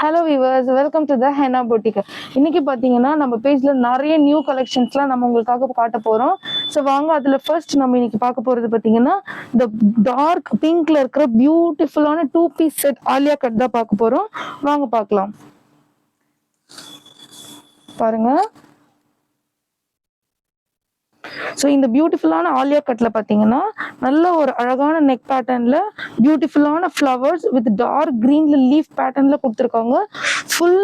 Hello viewers, welcome to the henna boutique. இன்னைக்கு பார்த்தீங்கன்னா நம்ம பேஜ்ல நிறைய நியூ கலெக்ஷன்ஸ்லாம் நம்ம உங்களுக்காக காட்ட போறோம். ஸோ வாங்க, அதுல ஃபர்ஸ்ட் நம்ம இன்னைக்கு பார்க்க போறது பார்த்தீங்கன்னா இந்த டார்க் பிங்க்ல இருக்கிற பியூட்டிஃபுல்லான 2 பீஸ் செட் ஆலியா கட் தான் பார்க்க போறோம். வாங்க பார்க்கலாம். பாருங்க. ஸோ இந்த பியூட்டிஃபுல்லான ஆலியா கட்ல பார்த்தீங்கன்னா நல்ல ஒரு அழகான நெக் பேட்டர்ன்ல பியூட்டிஃபுல்லான ஃப்ளவர்ஸ் வித் டார்க் கிரீன்ல லீஃப் பேட்டர்ன்ல கொடுத்துருக்காங்க. ஃபுல்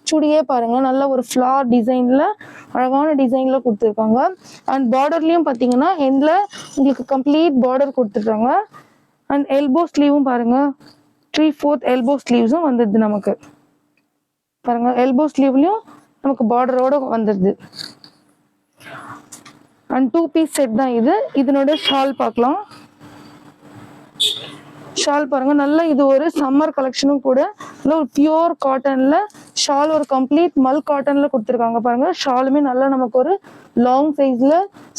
சுடியே பாருங்க, நல்ல ஒரு ஃப்ளார் டிசைன்ல அழகான டிசைன்ல கொடுத்துருக்காங்க. அண்ட் பார்டர்லயும் பார்த்தீங்கன்னா எண்ட்ல உங்களுக்கு கம்ப்ளீட் பார்டர் கொடுத்துருக்காங்க. அண்ட் எல்போ ஸ்லீவும் பாருங்க, 3/4 எல்போ ஸ்லீவ்ஸும் வந்துடுது நமக்கு. பாருங்க, எல்போ ஸ்லீவ்லயும் நமக்கு பார்டரோட வந்துடுது. அண்ட் 2 பீஸ் செட் தான் இது. இதனோட ஷால் பார்க்கலாம். ஷால் பாருங்க, நல்லா இது ஒரு சம்மர் கலெக்ஷனும் கூட. நல்ல ஒரு பியூர் காட்டன்ல ஷால், ஒரு கம்ப்ளீட் மல் காட்டன்ல கொடுத்துருக்காங்க. பாருங்க, ஷாலுமே நல்லா நமக்கு ஒரு லாங் சைஸ்ல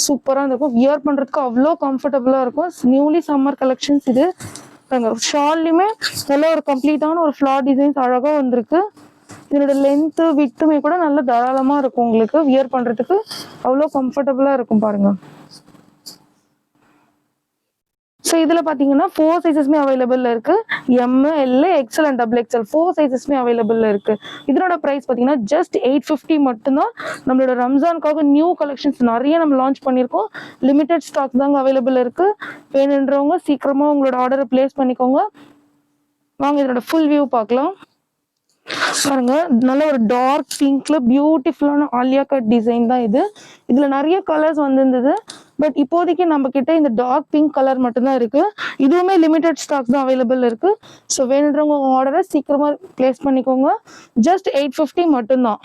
சூப்பரா இருக்கும். வியர் பண்றதுக்கு அவ்வளோ கம்ஃபர்டபுளா இருக்கும். நியூலி சம்மர் கலெக்ஷன்ஸ் இது. பாருங்க, ஷால்லையுமே நல்ல ஒரு கம்ப்ளீட்டான ஒரு ஃப்ளார் டிசைன்ஸ் அழகா வந்திருக்கு. இதனோட லென்த்து விட்டுமே கூட நல்ல தாராளமா இருக்கும். உங்களுக்கு வியர் பண்றதுக்கு அவ்வளோ கம்ஃபர்டபுளா இருக்கும். பாருங்க. ஸோ இதில் பார்த்தீங்கன்னா 4 சைஸஸ்மே அவைலபிள் இருக்கு. M, L, XL and XXL 4 சைஸஸ்மே அவைலபிள் இருக்கு. இதனோட ப்ரைஸ் பார்த்தீங்கன்னா ஜஸ்ட் 850 மட்டும்தான். நம்மளோட ரம்ஜானுக்காக நியூ கலெக்ஷன்ஸ் நிறைய நம்ம லான்ச் பண்ணியிருக்கோம். லிமிடெட் ஸ்டாக் தாங்க அவைலபிள் இருக்கு. வேணுன்றவங்க சீக்கிரமா உங்களோட ஆர்டரை பிளேஸ் பண்ணிக்கோங்க. வாங்க, இதனோட ஃபுல் வியூ பார்க்கலாம். பாருங்க, நல்ல ஒரு டார்க் பிங்க்ல பியூட்டிஃபுல்லான ஆலியா கட் டிசைன் தான் இது. இதுல நிறைய கலர்ஸ் வந்திருந்தது. பட் இப்போதைக்கு நம்ம கிட்ட இந்த டார்க் பிங்க் கலர் மட்டும்தான் இருக்கு. இதுவுமே லிமிடெட் ஸ்டாக் தான் அவைலபிள் இருக்கு. ஸோ வேணுன்றவங்க உங்க ஆர்டரை சீக்கிரமா பிளேஸ் பண்ணிக்கோங்க. ஜஸ்ட் 850 மட்டும்தான்.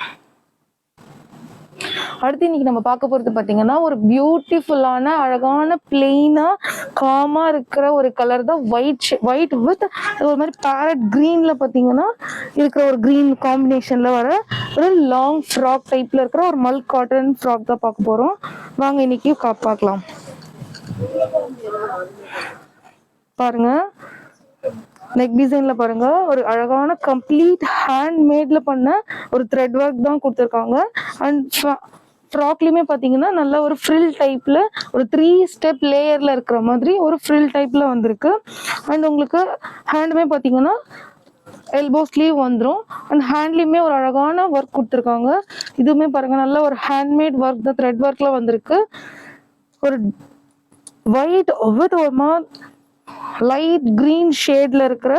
அடுத்து இன்னைக்கு நம்ம பார்க்க போறது பாத்தீங்கன்னா ஒரு பியூட்டிஃபுல்லான அழகான பிளெயினா காமா இருக்கிற ஒரு கலர் தான். ஒயிட் வித் ஒரு மாதிரி பேரட் கிரீன்ல பாத்தீங்கன்னா இருக்கிற ஒரு கிரீன் காம்பினேஷன்ல வர ஒரு லாங் ஃப்ராக் டைப்ல இருக்கிற ஒரு மல் காட்டன் ஃப்ராக் தான் பார்க்க போறோம். வாங்க இன்னைக்கு பார்க்கலாம். பாருங்க, நெக் டிசைன்ல பாருங்க, ஒரு அழகான கம்ப்ளீட் ஹேண்ட்மேட்ல பண்ண ஒரு த்ரெட் ஒர்க் தான் கொடுத்துருக்காங்க. அண்ட் ஃப்ராக்லயுமே பாத்தீங்கன்னா நல்ல ஒரு ஃப்ரில் டைப்ல ஒரு 3 ஸ்டெப் லேயர்ல இருக்கிற மாதிரி ஒரு ஃப்ரில் டைப்ல வந்திருக்கு. அண்ட் உங்களுக்கு ஹேண்டுமே பாத்தீங்கன்னா எல்போ ஸ்லீவ் வந்துடும். அண்ட் ஹேண்ட்லயுமே ஒரு அழகான ஒர்க் கொடுத்துருக்காங்க. இதுவுமே பாருங்க, நல்ல ஒரு ஹேண்ட்மேட் ஒர்க் தான், த்ரெட் ஒர்க்ல வந்திருக்கு. ஒரு ஒயிட் வித் ஒரு லைட் கிரீன் ஷேட்ல இருக்கிற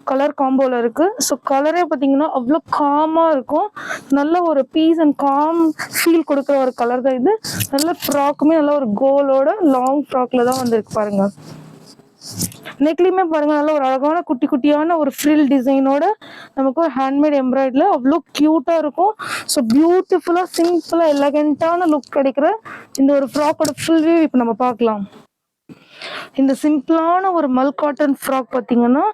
கலர் காம்போல இருக்கு. ஸோ கலரே பார்த்தீங்கன்னா அவ்வளோ காமா இருக்கும். நல்ல ஒரு பீஸ் அண்ட் காம் ஃபீல் கொடுக்குற ஒரு கலர் தான் இது. நல்ல ஃப்ராக்குமே நல்ல ஒரு கோலோட லாங் ஃப்ராக்ல தான் வந்திருக்கு. பாருங்க, நெக்லையுமே பாருங்க, நல்ல ஒரு அழகான குட்டி குட்டியான ஒரு ஃப்ரில் டிசைனோட நமக்கு ஒரு ஹேண்ட்மேட் எம்ப்ராய்டரியில் அவ்வளோ க்யூட்டா இருக்கும். ஸோ பியூட்டிஃபுல்லா சிம்பிளா எலகண்டான லுக் கிடைக்கிற இந்த ஒரு ஃப்ராக்கோட ஃபுல் வியூ இப்போ நம்ம பார்க்கலாம். இந்த சிம்பிளான ஒரு மல் காட்டன் ஃப்ராக் பார்த்தீங்கன்னா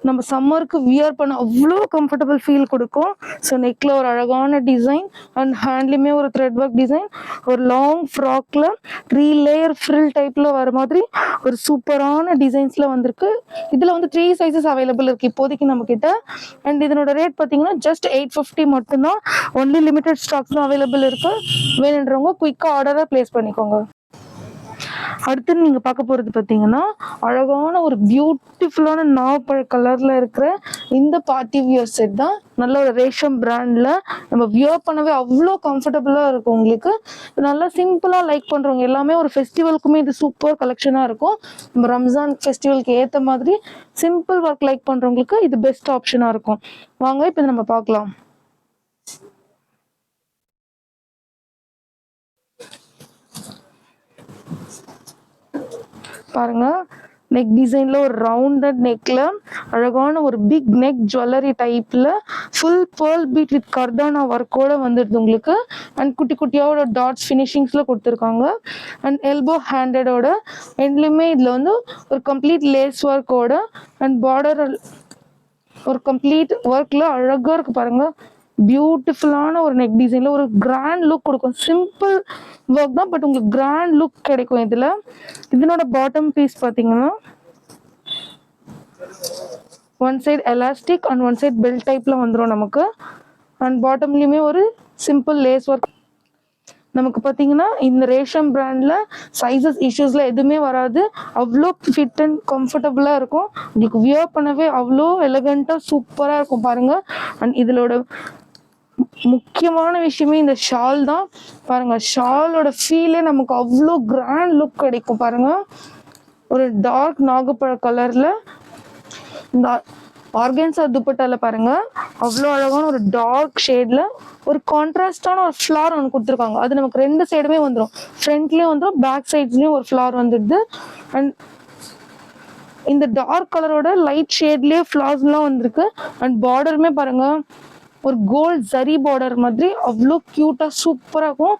நம்ம சம்மருக்கு வியர் பண்ண அவ்வளோ கம்ஃபர்டபுள் ஃபீல் கொடுக்கும். ஸோ நெக்ல ஒரு அழகான டிசைன் அண்ட் ஹேண்ட்லையுமே ஒரு த்ரெட் ஒர்க் டிசைன், ஒரு லாங் ஃப்ராக்ல 3 லேயர் ஃப்ரில் டைப்ல வர மாதிரி ஒரு சூப்பரான டிசைன்ஸ்ல வந்திருக்கு. இதுல வந்து 3 சைஸஸ் அவைலபிள் இருக்கு இப்போதைக்கு நம்ம கிட்ட. அண்ட் இதனோட ரேட் பார்த்தீங்கன்னா ஜஸ்ட் 850 மட்டும்தான். ஒன்லி லிமிடெட் ஸ்டாக்ஸ் தான் அவைலபிள் இருக்கு. வேணுன்றவங்க குயிக்கா ஆர்டரை பிளேஸ் பண்ணிக்கோங்க. அடுத்து நீங்க பார்க்க போறது பாத்தீங்கன்னா அழகான ஒரு பியூட்டிஃபுல்லான நாவப்பழ கலர்ல இருக்கிற இந்த பார்ட்டி வியர் செட் தான். நல்ல ஒரு ரேஷம் பிராண்ட்ல நம்ம வியர் பண்ணவே அவ்வளோ கம்ஃபர்டபுளா இருக்கும். உங்களுக்கு நல்லா சிம்பிளா லைக் பண்றவங்க எல்லாமே ஒரு ஃபெஸ்டிவலுக்குமே இது சூப்பர் கலெக்ஷனா இருக்கும். நம்ம ரம்ஜான் ஃபெஸ்டிவலுக்கு ஏற்ற மாதிரி சிம்பிள் ஒர்க் லைக் பண்றவங்களுக்கு இது பெஸ்ட் ஆப்ஷனா இருக்கும். வாங்க இப்போ நம்ம பார்க்கலாம். பாருங்க, நெக் டிசைன்ல ஒரு ரவுண்டட் நெக்ல அழகான ஒரு பிக் நெக் ஜுவல்லரி டைப்ல ஃபுல் பேர்ல் பீட் வித் கர்தானா ஒர்க்கோட வந்துடுது உங்களுக்கு. அண்ட் குட்டி குட்டியோட டாட்ஸ் ஃபினிஷிங்ஸ்ல கொடுத்துருக்காங்க. அண்ட் எல்போ ஹேண்டடோட எண்ட்லையுமே இதுல வந்து ஒரு கம்ப்ளீட் லேஸ் ஒர்க்கோட அண்ட் பார்டர் ஒரு கம்ப்ளீட் ஒர்க்ல அழகா இருக்கு. பாருங்க, பியூட்டிஃபுல்லான ஒரு நெக் டிசைன்ல ஒரு கிராண்ட் லுக் கொடுக்கும். சிம்பிள் ஒர்க் தான், பட் உங்களுக்கு கிராண்ட் லுக் கிடைக்கும் இதுல. இதனோட பாட்டம் பீஸ் பாத்தீங்கன்னா one side elastic and one side belt டைப்ல வந்துடும் நமக்கு. அண்ட் பாட்டம்லயுமே ஒரு சிம்பிள் லேஸ் ஒர்க். நமக்கு பார்த்தீங்கன்னா இந்த ரேஷம் பிராண்டில் சைஸஸ் இஷ்யூஸில் எதுவுமே வராது. அவ்வளோ ஃபிட் அண்ட் கம்ஃபர்டபுளாக இருக்கும். உங்களுக்கு வியர் பண்ணவே அவ்வளோ எலகண்ட்டாக சூப்பராக இருக்கும் பாருங்கள். அண்ட் இதோட முக்கியமான விஷயமே இந்த ஷால் தான் பாருங்க. ஷாலோட ஃபீலே நமக்கு அவ்வளோ கிராண்ட் லுக் கிடைக்கும் பாருங்க. ஒரு டார்க் நாகப்பழ கலர்ல இந்த ஆர்கன்ஸா துப்பட்டால பாருங்க அவ்வளோ அழகான ஒரு டார்க் ஷேட்ல ஒரு கான்ட்ராஸ்டான ஒரு ஃப்ளார் ஒன்று கொடுத்துருக்காங்க. அது நமக்கு ரெண்டு சைடுமே வந்துடும், ஃப்ரண்ட்லயும் வந்துடும், பேக் சைட்ஸ்லயும் ஒரு ஃப்ளார் வந்துடுது. அண்ட் இந்த டார்க் கலரோட லைட் ஷேட்லயே ஃப்ளார்ஸ்லாம் வந்திருக்கு. அண்ட் பார்டருமே பாருங்க ஒரு கோல்ட் ஜரி பார்டர் மாதிரி அவ்வளோ க்யூட்டாக சூப்பராக இருக்கும்.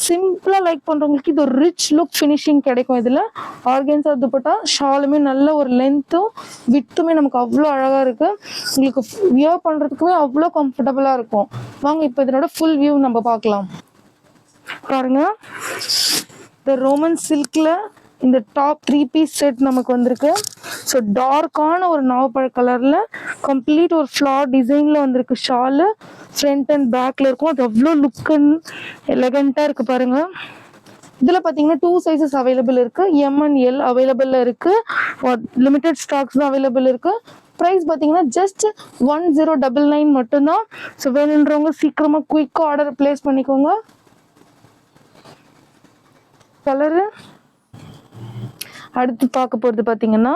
சிம்பிளாக லைக் பண்ணுறவங்களுக்கு இது ஒரு ரிச் லுக் ஃபினிஷிங் கிடைக்கும். இதில் ஆர்கன்ஸா துப்பட்டா ஷாலுமே நல்ல ஒரு லென்த்தும் வித்துமே நமக்கு அவ்வளோ அழகாக இருக்குது. உங்களுக்கு வியர் பண்ணுறதுக்குமே அவ்வளோ கம்ஃபர்டபுளாக இருக்கும். வாங்க இப்போ இதனோட ஃபுல் வியூ நம்ம பார்க்கலாம். பாருங்க, இந்த ரோமன் சில்கில் இந்த டாப் 3 பீஸ் செட் நமக்கு வந்திருக்கு. ஸோ டார்க்கான ஒரு நாவப்பழ கலரில் கம்ப்ளீட் ஒரு ஃப்ளார் டிசைனில் வந்திருக்கு. ஷாலு ஃப்ரண்ட் அண்ட் பேக்கில் இருக்கும். அது அவ்வளோ லுக் அண்ட் எலகண்ட்டாக இருக்குது பாருங்கள். இதில் பார்த்தீங்கன்னா 2 சைஸஸ் அவைலபிள் இருக்குது. எம் அண்ட் எல் அவைலபிளில் இருக்குது. லிமிடெட் ஸ்டாக்ஸ் தான் அவைலபிள் இருக்குது. ப்ரைஸ் பார்த்தீங்கன்னா ஜஸ்ட் 1099 மட்டும்தான். ஸோ வேணுன்றவங்க சீக்கிரமாக குயிக்காக ஆர்டர் பிளேஸ் பண்ணிக்கோங்க. கலரு அடுத்து பார்க்க போகிறது பார்த்தீங்கன்னா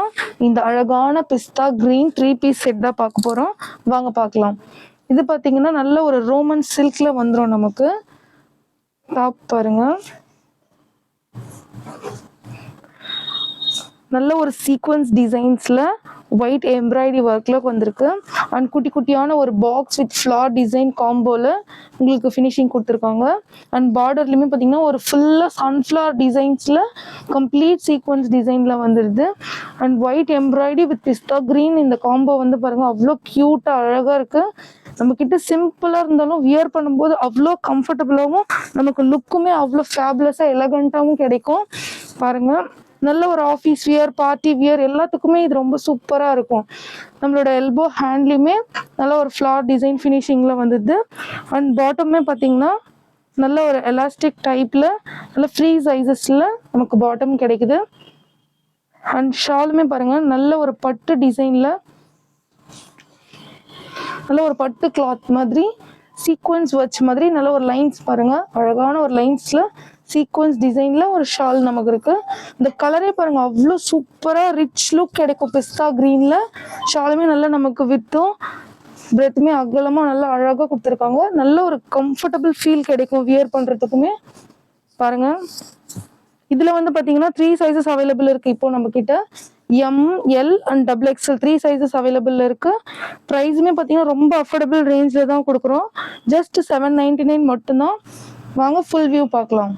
இந்த அழகான பிஸ்தா கிரீன் 3 பீஸ் செட் தான் பார்க்க போகிறோம். வாங்க பார்க்கலாம். இது பார்த்தீங்கன்னா நல்ல ஒரு ரோமன் சில்கில் வந்துடும் நமக்கு. டாப் பாருங்க, நல்ல ஒரு சீக்வன்ஸ் டிசைன்ஸில் ஒயிட் எம்ப்ராய்டரி ஒர்க்கில் வந்திருக்கு. அண்ட் குட்டி குட்டியான ஒரு பாக்ஸ் வித் ஃப்ளார் டிசைன் காம்போவில் உங்களுக்கு ஃபினிஷிங் கொடுத்துருக்காங்க. அண்ட் பார்டர்லையுமே பார்த்தீங்கன்னா ஒரு ஃபுல்லாக சன்ஃப்ளவர் டிசைன்ஸில் கம்ப்ளீட் சீக்வன்ஸ் டிசைனில் வந்துடுது. And white embroidery with pista green இந்த காம்போ வந்து பாருங்கள் அவ்வளோ க்யூட்டாக அழகாக இருக்குது. நம்மக்கிட்ட சிம்பிளாக இருந்தாலும் வியர் பண்ணும்போது அவ்வளோ கம்ஃபர்டபுளாகவும் நமக்கு லுக்குமே அவ்வளோ ஃபேபுலஸாக எலகண்ட்டாகவும் கிடைக்கும் பாருங்கள். நல்ல ஒரு ஆஃபீஸ் வியர், பார்ட்டி வியர் எல்லாத்துக்குமே இது ரொம்ப சூப்பராக இருக்கும். நம்மளோட எல்போ ஹேண்ட்லேயுமே நல்ல ஒரு ஃப்ளார் டிசைன் ஃபினிஷிங்கில் வந்துடுது. அண்ட் பாட்டமே பார்த்தீங்கன்னா நல்ல ஒரு எலாஸ்டிக் டைப்பில் நல்ல ஃப்ரீ சைஸஸில் நமக்கு பாட்டம் கிடைக்குது. அண்ட் ஷாலுமே பாருங்கள் நல்ல ஒரு பட்டு டிசைனில் நல்ல ஒரு பட்டு கிளாத் மாதிரி சீக்வன்ஸ் வச்ச மாதிரி நல்ல ஒரு லைன்ஸ் பாருங்கள், அழகான ஒரு லைன்ஸில் சீக்வன்ஸ் டிசைனில் ஒரு ஷால் நமக்கு இருக்குது. இந்த கலரே பாருங்கள் அவ்வளோ சூப்பராக ரிச் லுக் கிடைக்கும். பிஸ்தா க்ரீனில் ஷாலுமே நல்லா நமக்கு வித்தும் பிரெத்துமே அகலமாக நல்லா அழகாக கொடுத்துருக்காங்க. நல்ல ஒரு கம்ஃபர்டபுள் ஃபீல் கிடைக்கும் வியர் பண்ணுறதுக்குமே பாருங்கள். இதில் வந்து பார்த்தீங்கன்னா 3 சைஸஸ் அவைலபிள் இருக்குது. இப்போ நம்மக்கிட்ட M, L and double XL 3 sizes available இருக்குது. ப்ரைஸுமே பார்த்தீங்கன்னா ரொம்ப அஃபோர்டபுள் ரேஞ்சில் தான் கொடுக்குறோம். ஜஸ்ட் 799 மட்டும்தான். வாங்க ஃபுல் வியூ பார்க்கலாம்.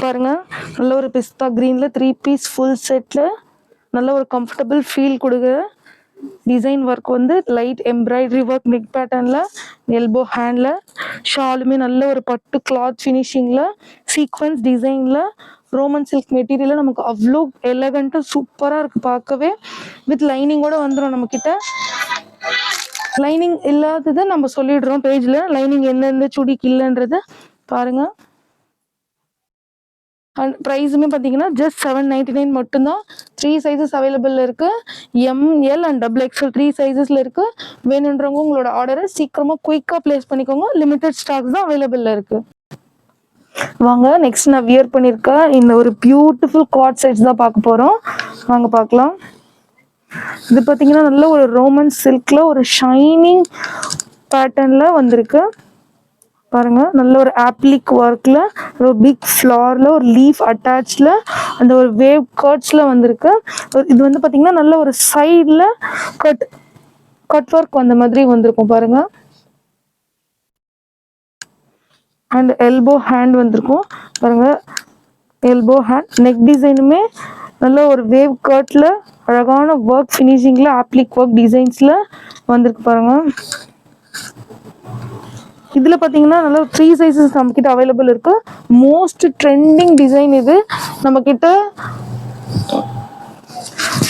பாருங்க, நல்ல ஒரு பிஸ்தா க்ரீனில் 3 பீஸ் ஃபுல் செட்டில் நல்ல ஒரு கம்ஃபர்டபுள் ஃபீல் கொடுக்குற டிசைன் ஒர்க் வந்து லைட் எம்ப்ராய்டரி ஒர்க் நெக் பேட்டர்னில் எல்போ ஹேண்டில் ஷாலுமே நல்ல ஒரு பட்டு கிளாத் ஃபினிஷிங்கில் சீக்வன்ஸ் டிசைனில் ரோமன் சில்க் மெட்டீரியலில் நமக்கு அவ்வளோ எலகண்ட்டாக சூப்பராக இருக்குது பார்க்கவே. வித் லைனிங்கோட வந்துடும் நம்மக்கிட்ட. லைனிங் இல்லாதது நம்ம சொல்லிடுறோம் பேஜில், லைனிங் எந்தெந்த சுடிக்கு இல்லைன்றது பாருங்கள். அண்ட் ப்ரைஸுமே பார்த்தீங்கன்னா ஜஸ்ட் 799 மட்டும்தான். 3 சைஸஸ் அவைலபிள் இருக்குது. M, L and double XL 3 சைஸஸில் இருக்குது. வேணுன்றவங்க உங்களோட ஆர்டரை சீக்கிரமாக குயிக்காக ப்ளேஸ் பண்ணிக்கோங்க. லிமிடெட் ஸ்டாக்ஸ் தான் அவைலபிளில் இருக்குது. வாங்க நெக்ஸ்ட் நான் வியர் பண்ணியிருக்கேன் இந்த ஒரு பியூட்டிஃபுல் குவாட் செட்ஸ் தான் பார்க்க போகிறோம். வாங்க பார்க்கலாம். இது பார்த்தீங்கன்னா நல்ல ஒரு ரோமன் சில்கில் ஒரு ஷைனிங் பேட்டர்னில் வந்திருக்கு பாருங்க. நல்ல ஒரு ஆப்ளிக் ஒர்க்கில் ஒரு பிக் ஃப்ளாரில் ஒரு லீஃப் அட்டாச்சில் அந்த ஒரு வேவ் கர்ட்ஸில் வந்திருக்கு. இது வந்து பார்த்தீங்கன்னா நல்ல ஒரு சைடில் கட் ஒர்க் வந்த மாதிரி வந்திருக்கும் பாருங்க. அண்ட் எல்போ ஹேண்ட் வந்திருக்கும் பாருங்க. எல்போ ஹேண்ட் நெக் டிசைனுமே நல்ல ஒரு வேவ் கர்ட்டில் அழகான ஒர்க் ஃபினிஷிங்கில் ஆப்ளிக் ஒர்க் டிசைன்ஸில் வந்திருக்கு பாருங்க. இதில் பார்த்தீங்கன்னா நல்லா 3 சைஸஸ் நம்மக்கிட்ட அவைலபிள் இருக்கு. மோஸ்ட் ட்ரெண்டிங் டிசைன் இது. நம்மக்கிட்ட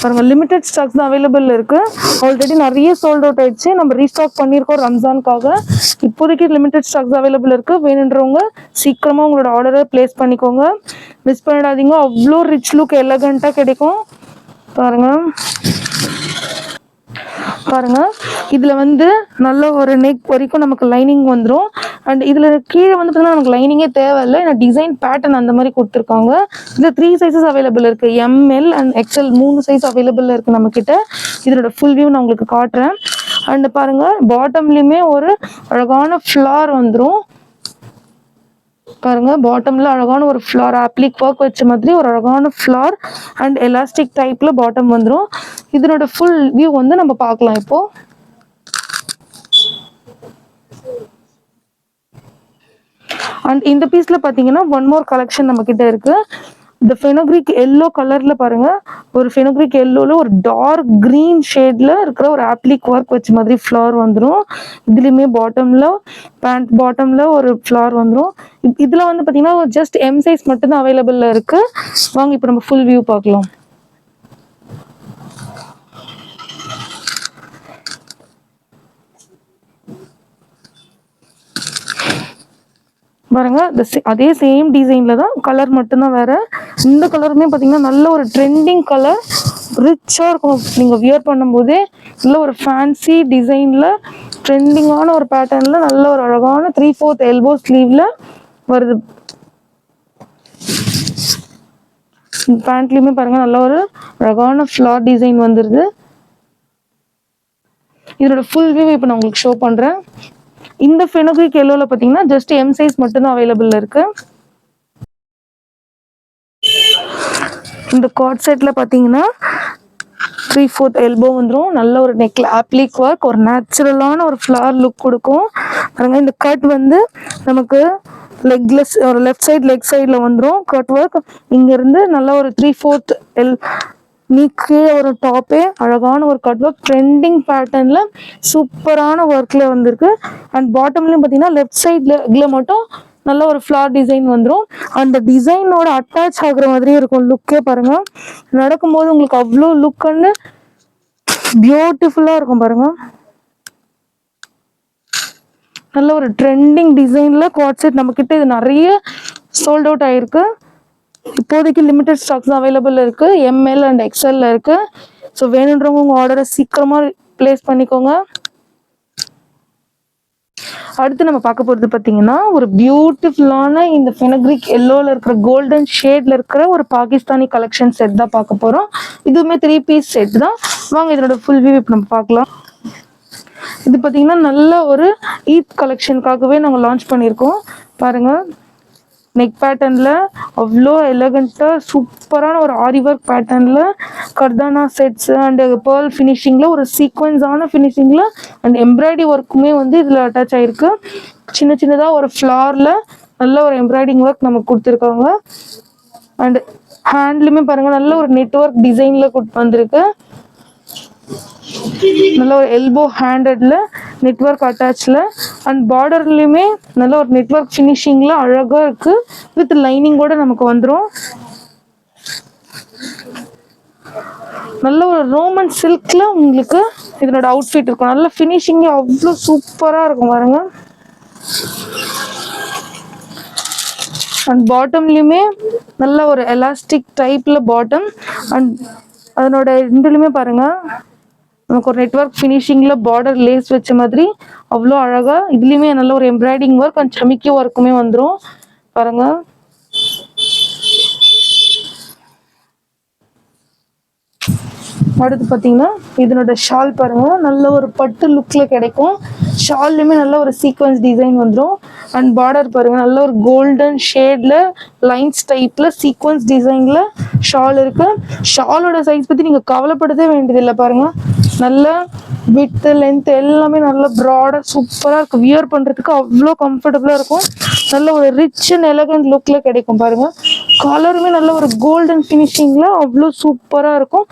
பாருங்க லிமிடெட் ஸ்டாக்ஸ் தான் அவைலபிள் இருக்கு. ஆல்ரெடி நிறைய சோல்ட் அவுட் ஆயிடுச்சு. நம்ம ரீஸ்டாக் பண்ணியிருக்கோம் ரம்ஜானுக்காக. இப்போதைக்கு லிமிடெட் ஸ்டாக்ஸ் அவைலபிள் இருக்கு. வேணுன்றவங்க சீக்கிரமா உங்களோட ஆர்டரை பிளேஸ் பண்ணிக்கோங்க. மிஸ் பண்ணிடாதீங்க. அவ்வளோ ரிச் லுக் எலகண்டா கிடைக்கும். பாருங்க பாருங்க இதுல வந்து நல்ல ஒரு நெக் வரைக்கும் நமக்கு லைனிங் வந்துடும். அண்ட் இதுல கீழே வந்து பார்த்தீங்கன்னா நமக்கு லைனிங்கே தேவையில்லை. ஏன்னா டிசைன் பேட்டர்ன் அந்த மாதிரி கொடுத்துருக்காங்க. இதுல 3 சைஸஸ் அவைலபிள் இருக்கு. ML and XL 3 size available இருக்கு நம்ம கிட்ட. இதோட ஃபுல் வியூ நான் உங்களுக்கு காட்டுறேன். அண்ட் பாருங்க பாட்டம்லயுமே ஒரு அழகான ஃபிளார் வந்துடும். பாருங்க பாட்டம்ல அழகான ஒரு ஃபிளார் ஆப்ளிக் ஒர்க் வச்ச மாதிரி ஒரு அழகான ஃபிளார் அண்ட் எலாஸ்டிக் டைப்ல பாட்டம் வந்துடும். இதனோட ஃபுல் வியூ வந்து நம்ம பார்க்கலாம் இப்போ. அண்ட் இந்த பீஸ்ல பாத்தீங்கன்னா ஒன் மோர் கலெக்ஷன் நம்ம கிட்ட இருக்கு. இந்த ஃபெனோக்ரிக் எல்லோ கலர்ல பாருங்க, ஒரு ஃபெனோக்ரிக் எல்லோல ஒரு டார்க் கிரீன் ஷேட்ல இருக்கிற ஒரு ஆப்ளிக் ஒர்க் வச்ச மாதிரி ஃபிளவர் வந்துடும். இதுலயுமே பாட்டம்ல பேண்ட் பாட்டம்ல ஒரு ஃபிளவர் வந்துடும். இதுல வந்து பாத்தீங்கன்னா ஜஸ்ட் எம் சைஸ் மட்டும் தான் அவைலபிள்ல இருக்கு. வாங்க இப்போ நம்ம ஃபுல் வியூ பார்க்கலாம். பாருங்க அதே சேம் டிசைன்ல தான், கலர் மட்டும்தான் வேற. இந்த கலருமே பாத்தீங்கன்னா நல்ல ஒரு ட்ரெண்டிங் கலர், ரிச்சா இருக்கும். நீங்க வியர் பண்ணும் போதே நல்ல ஒரு ஃபேன்சி டிசைன்ல ட்ரெண்டிங்கான ஒரு பேட்டர்ன்ல நல்ல ஒரு அழகான 3/4 எல்போ ஸ்லீவ்ல வருது. பேண்ட்லயுமே பாருங்க நல்ல ஒரு அழகான ஃபிளார் டிசைன் வந்துருது. இதோட ஃபுல் வியூ இப்போ நான் உங்களுக்கு ஷோ பண்றேன். இந்த ஃபெனோக்ரிக் எல்லோல பாத்தீங்கன்னா ஜஸ்ட் எம் சைஸ் மட்டும் தான் அவைலபிள் இருக்கு. இந்த கார்ட் செட்ல பாத்தீங்கன்னா 3/4 எல்போ வந்துடும். நல்ல ஒரு நெக்ல ஆப்ளிக் ஒர்க், ஒரு நேச்சுரலான ஒரு ஃபிளவர் லுக் கொடுக்கும். பாருங்க இந்த கட் வந்து நமக்கு லெக்லெஸ் ஒரு லெஃப்ட் சைடு லெக் சைட்ல வந்துடும் கட் ஒர்க். இங்க இருந்து நல்ல ஒரு 3/4 நீக்கு ஒரு டாப்பே அழகான ஒரு கட் ஒர்க் ட்ரெண்டிங் பேட்டர்ன்ல சூப்பரான ஒர்க்ல வந்திருக்கு. அண்ட் பாட்டம்லயும் பாத்தீங்கன்னா லெஃப்ட் சைட்ல மட்டும் நல்ல ஒரு ஃபிளார் டிசைன் வந்துடும். அந்த டிசைனோட அட்டாச் ஆகுற மாதிரியே இருக்கும் லுக்கே. பாருங்க நடக்கும்போது உங்களுக்கு அவ்வளோ லுக் அண்ட் பியூட்டிஃபுல்லா இருக்கும். பாருங்க நல்ல ஒரு ட்ரெண்டிங் டிசைன்ல குவாட் செட் நம்ம கிட்ட இது நிறைய சோல்ட் அவுட் ஆயிருக்கு. இப்போதைக்கு லிமிடெட் ஸ்டாக்ஸ் அவைலபிள் இருக்கு. எம்எல் அண்ட் எக்ஸ்எல்ல இருக்கு. ஸோ வேணுன்றவங்க உங்க ஆர்டரை சீக்கிரமா பிளேஸ் பண்ணிக்கோங்க. அடுத்து நம்ம பார்க்க போறது பாத்தீங்கன்னா ஒரு பியூட்டிஃபுல்லான இந்த ஃபெனோக்ரிக் எல்லோல இருக்கிற கோல்டன் ஷேட்ல இருக்கிற ஒரு பாகிஸ்தானி கலெக்ஷன் செட் தான் பார்க்க போறோம். இதுவுமே 3 பீஸ் செட் தான். வாங்க இதோட ஃபுல் வியூ இப்போ நம்ம பார்க்கலாம். இது பாத்தீங்கன்னா நல்ல ஒரு ஈத் கலெக்ஷனுக்காகவே நாங்கள் லான்ச் பண்ணியிருக்கோம். பாருங்க நெக் பேட்டர்ன்ல அவ்வளோ எலகண்டா சூப்பரான ஒரு ஆரி ஒர்க் பேட்டர்ன்ல கர்தானா செட்ஸ் அண்ட் பேர்ல் ஃபினிஷிங்ல ஒரு சீக்வன்ஸான ஃபினிஷிங்ல அண்ட் எம்ப்ராய்டரி ஒர்க்குமே வந்து இதுல அட்டாச் ஆயிருக்கு. சின்ன சின்னதா ஒரு ஃபிளார்ல நல்ல ஒரு எம்ப்ராய்டிங் ஒர்க் நமக்கு கொடுத்துருக்காங்க. அண்ட் ஹேண்ட்லுமே பாருங்க நல்ல ஒரு நெட்வொர்க் டிசைன்ல வந்திருக்கு. நல்ல ஒரு எல்போ ஹேண்டட்ல நெட்வொர்க் அட்டாச்ல அண்ட் பார்டர்லயுமே நல்ல ஒரு நெட்வொர்க் ஃபினிஷிங்ல அழகா இருக்கு. வித் லைனிங்கோட நமக்கு வந்துடும். நல்ல ஒரு ரோமன் சில்க்ல உங்களுக்கு இதனோட அவுட்ஃபிட் இருக்கும். நல்ல ஃபினிஷிங் அவ்வளோ சூப்பரா இருக்கும். பாருங்க அண்ட் பாட்டம்லயுமே நல்ல ஒரு எலாஸ்டிக் டைப்ல பாட்டம் அண்ட் அதனோட ரெண்டுலுமே பாருங்க நமக்கு ஒரு நெட்வொர்க் ஃபினிஷிங்ல பார்டர் லேஸ் வச்ச மாதிரி அவ்வளோ அழகா. இதுலயுமே நல்ல ஒரு எம்ப்ராய்டிங் ஒர்க் அண்ட் சமிக்கி ஒர்க்குமே வந்துடும். பாருங்க அடுத்து பாத்தீங்கன்னா இதனோட ஷால் பாருங்க நல்ல ஒரு பட்டு லுக்ல கிடைக்கும். ஷால்லுமே நல்ல ஒரு சீக்வன்ஸ் டிசைன் வந்துடும். அண்ட் பார்டர் பாருங்க நல்ல ஒரு கோல்டன் ஷேட்ல லைன்ஸ் டைப்ல சீக்வன்ஸ் டிசைன்ல ஷால் இருக்கு. ஷாலோட சைஸ் பத்தி நீங்க கவலைப்படவே வேண்டியதில்லை. பாருங்க நல்ல வித் லென்த் எல்லாமே நல்ல ப்ராடா சூப்பரா இருக்கு. வியர் பண்றதுக்கு அவ்வளோ கம்ஃபர்டபுளா இருக்கும். நல்ல ஒரு ரிச் அண்ட் எலகண்ட் லுக்ல கிடைக்கும். பாருங்க கலருமே நல்ல ஒரு கோல்டன் ஃபினிஷிங்ல அவ்வளோ சூப்பரா இருக்கும்.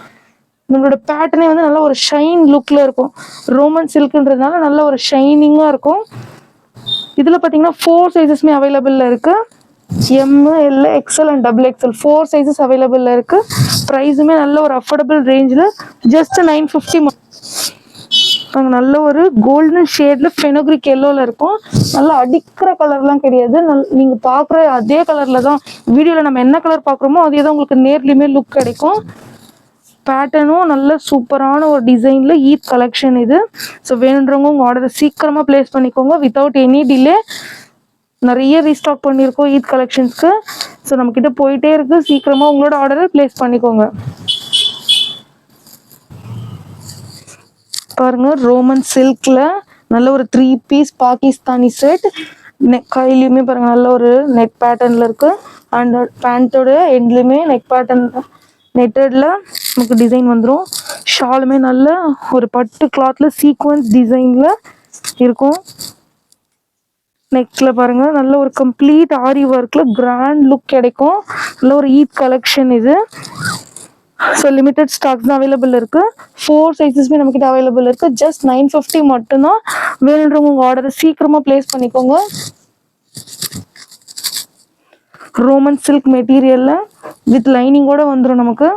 நம்மளோட பேட்டர்னே வந்து நல்ல ஒரு ஷைன் லுக்ல இருக்கும். ரோமன் சில்க்ன்றதுனால நல்ல ஒரு ஷைனிங்கா இருக்கும். இதுல பாத்தீங்கன்னா 4 சைஸஸ்மே அவைலபிள்ல இருக்கு. M, L, XL and double XL 4 sizes available இருக்கு. ப்ரைஸுமே நல்ல ஒரு அஃபோர்டபுள் ரேஞ்சில் ஜஸ்ட் 950. நாங்கள் நல்ல ஒரு கோல்டன் ஷேட்ல ஃபெனோக்ரிக் எல்லோவில் இருக்கும். நல்லா அடிக்கிற கலர்லாம் கிடையாது. நீங்கள் பார்க்குற அதே கலரில் தான் வீடியோவில் நம்ம என்ன கலர் பார்க்குறோமோ அதே தான் உங்களுக்கு நேர்லையுமே லுக் கிடைக்கும். பேட்டர்னும் நல்ல சூப்பரான ஒரு டிசைனில் ஈத் கலெக்ஷன் இது. ஸோ வேணுன்றவங்க உங்கள் ஆர்டரை சீக்கிரமாக ப்ளேஸ் பண்ணிக்கோங்க வித்தவுட் எனி டிலே. நிறைய ரீஸ்டாக் பண்ணியிருக்கோம் ஈத் கலெக்ஷன்ஸ்க்கு. ஸோ நம்மக்கிட்ட போயிட்டே இருக்குது. சீக்கிரமாக உங்களோட ஆர்டரை ப்ளேஸ் பண்ணிக்கோங்க. பாருங்க, ரோமன் சில்க்ல நல்ல ஒரு 3 பீஸ் பாகிஸ்தானி செட். நெக் கையிலையுமே பாருங்க நல்ல ஒரு நெக் பேட்டர்ன்ல இருக்கு. அண்ட் பேண்ட்டோட எண்ட்லையுமே நெக் பேட்டர்ன் நெட்டட்ல நமக்கு டிசைன் வந்துடும். ஷாலுமே நல்ல ஒரு பட்டு கிளாத்ல சீக்வன்ஸ் டிசைன்ல இருக்கும். நெக்ஸ்ட்ல பாருங்க நல்ல ஒரு கம்ப்ளீட் ஆரி ஒர்க்ல கிராண்ட் லுக் கிடைக்கும். நல்ல ஒரு ஈத் கலெக்ஷன் இது. ஸோ லிமிடெட் ஸ்டாக்ஸ் தான் அவைலபிள் இருக்கு. 4 சைஸஸ்மே நம்மக்கிட்ட அவைலபிள் இருக்கு. ஜஸ்ட் 950 மட்டும்தான். வேணுன்றவங்க உங்க ஆர்டரை சீக்கிரமா பிளேஸ் பண்ணிக்கோங்க. ரோமன் சில்க் மெட்டீரியல்ல வித் லைனிங்கோட வந்துடும் நமக்கு.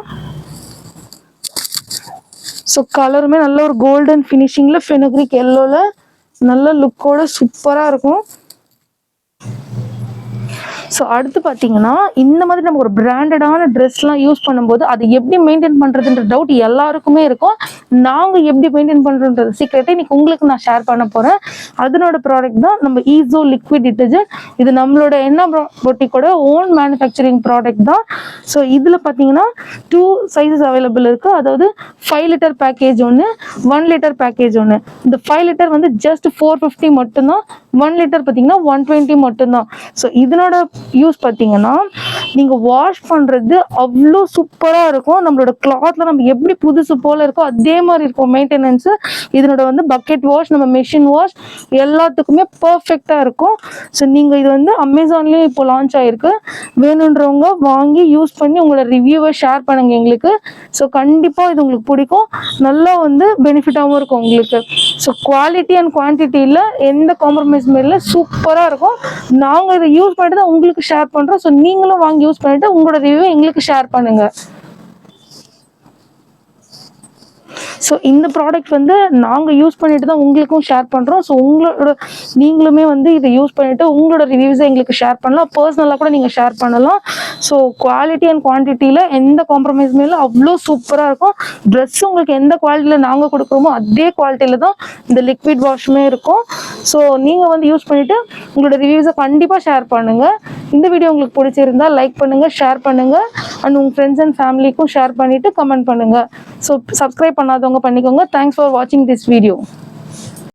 ஸோ கலருமே நல்ல ஒரு கோல்டன் ஃபினிஷிங்ல ஃபெனோக்ரிக் எல்லோல நல்ல லுக்கோட சூப்பரா இருக்கும். ஸோ அடுத்து பார்த்தீங்கன்னா இந்த மாதிரி நம்ம ஒரு பிராண்டடான ட்ரெஸ்லாம் யூஸ் பண்ணும்போது அது எப்படி மெயின்டைன் பண்ணுறதுன்ற டவுட் எல்லாருக்குமே இருக்கும். நாங்கள் எப்படி மெயின்டைன் பண்ணுறோன்றது சீக்கிரட்டை இன்னைக்கு உங்களுக்கு நான் ஷேர் பண்ண போகிறேன். அதனோட ப்ராடக்ட் தான் நம்ம ஈஸோ லிக்விட் டிட்டர்ஜென்ட். இது நம்மளோட என்ன பொட்டிக்கோட ஓன் மேனுஃபேக்சரிங் ப்ராடக்ட் தான். ஸோ இதில் பார்த்தீங்கன்னா 2 சைஸஸ் அவைலபிள் இருக்குது. அதாவது 5 லிட்டர் பேக்கேஜ் ஒன்று, 1 லிட்டர் பேக்கேஜ் ஒன்று. இந்த 5 லிட்டர் வந்து ஜஸ்ட் 450 மட்டும்தான். 1 லிட்டர் பார்த்தீங்கன்னா 120 மட்டும்தான். ஸோ இதனோட யூஸ் பார்த்தீங்கன்னா நீங்கள் வாஷ் பண்ணுறது அவ்வளோ சூப்பராக இருக்கும். நம்மளோட கிளாத்ல நம்ம எப்படி புதுசு போல இருக்கோ அதே மாதிரி இருக்கும் மெயின்டெனன்ஸு. இதனோட வந்து பக்கெட் வாஷ், நம்ம மெஷின் வாஷ் எல்லாத்துக்குமே பர்ஃபெக்டாக இருக்கும். ஸோ நீங்கள் இது வந்து அமேசான்லேயும் இப்போ லான்ச் ஆகிருக்கு. வேணுன்றவங்க வாங்கி யூஸ் பண்ணி உங்களோட ரிவ்யூவை ஷேர் பண்ணுங்க எங்களுக்கு. ஸோ கண்டிப்பாக இது உங்களுக்கு பிடிக்கும். நல்லா வந்து பெனிஃபிட்டாகவும் இருக்கும் உங்களுக்கு. ஸோ குவாலிட்டி அண்ட் குவான்டிட்டியில் எந்த காம்ப்ரமைஸுமே இல்லை, சூப்பராக இருக்கும். நாங்கள் இதை யூஸ் பண்ணிட்டு தான் உங்களுக்கு ஷேர் பண்ணுறோம். ஸோ நீங்களும் வாங்கி யூஸ் பண்ணிட்டு உங்களோட ரிவ்யூ எங்களுக்கு ஷேர் பண்ணுங்க. ஸோ இந்த ப்ராடக்ட் வந்து நாங்கள் யூஸ் பண்ணிட்டு தான் உங்களுக்கும் ஷேர் பண்ணுறோம். ஸோ உங்களோட நீங்களுமே வந்து இதை யூஸ் பண்ணிட்டு உங்களோட ரிவ்யூஸை எங்களுக்கு ஷேர் பண்ணலாம். பர்சனலாக கூட நீங்கள் ஷேர் பண்ணலாம். ஸோ குவாலிட்டி அண்ட் குவான்டிட்டியில் எந்த காம்ப்ரமைஸுமே இல்லை, அவ்வளோ சூப்பராக இருக்கும். ட்ரெஸ் உங்களுக்கு எந்த குவாலிட்டியில் நாங்கள் கொடுக்குறோமோ அதே குவாலிட்டியில் தான் இந்த லிக்விட் வாஷுமே இருக்கும். ஸோ நீங்கள் வந்து யூஸ் பண்ணிவிட்டு உங்களோட ரிவ்யூஸை கண்டிப்பாக ஷேர் பண்ணுங்கள். இந்த வீடியோ உங்களுக்கு பிடிச்சிருந்தால் லைக் பண்ணுங்கள், ஷேர் பண்ணுங்கள். அண்ட் உங்கள் ஃப்ரெண்ட்ஸ் அண்ட் ஃபேமிலிக்கும் ஷேர் பண்ணிவிட்டு கமெண்ட் பண்ணுங்கள். ஸோ சப்ஸ்கிரைப் பண்ணாதவங்க பண்ணிக்கோங்க. தேங்க்ஸ் ஃபார் வாட்சிங் திஸ் வீடியோ.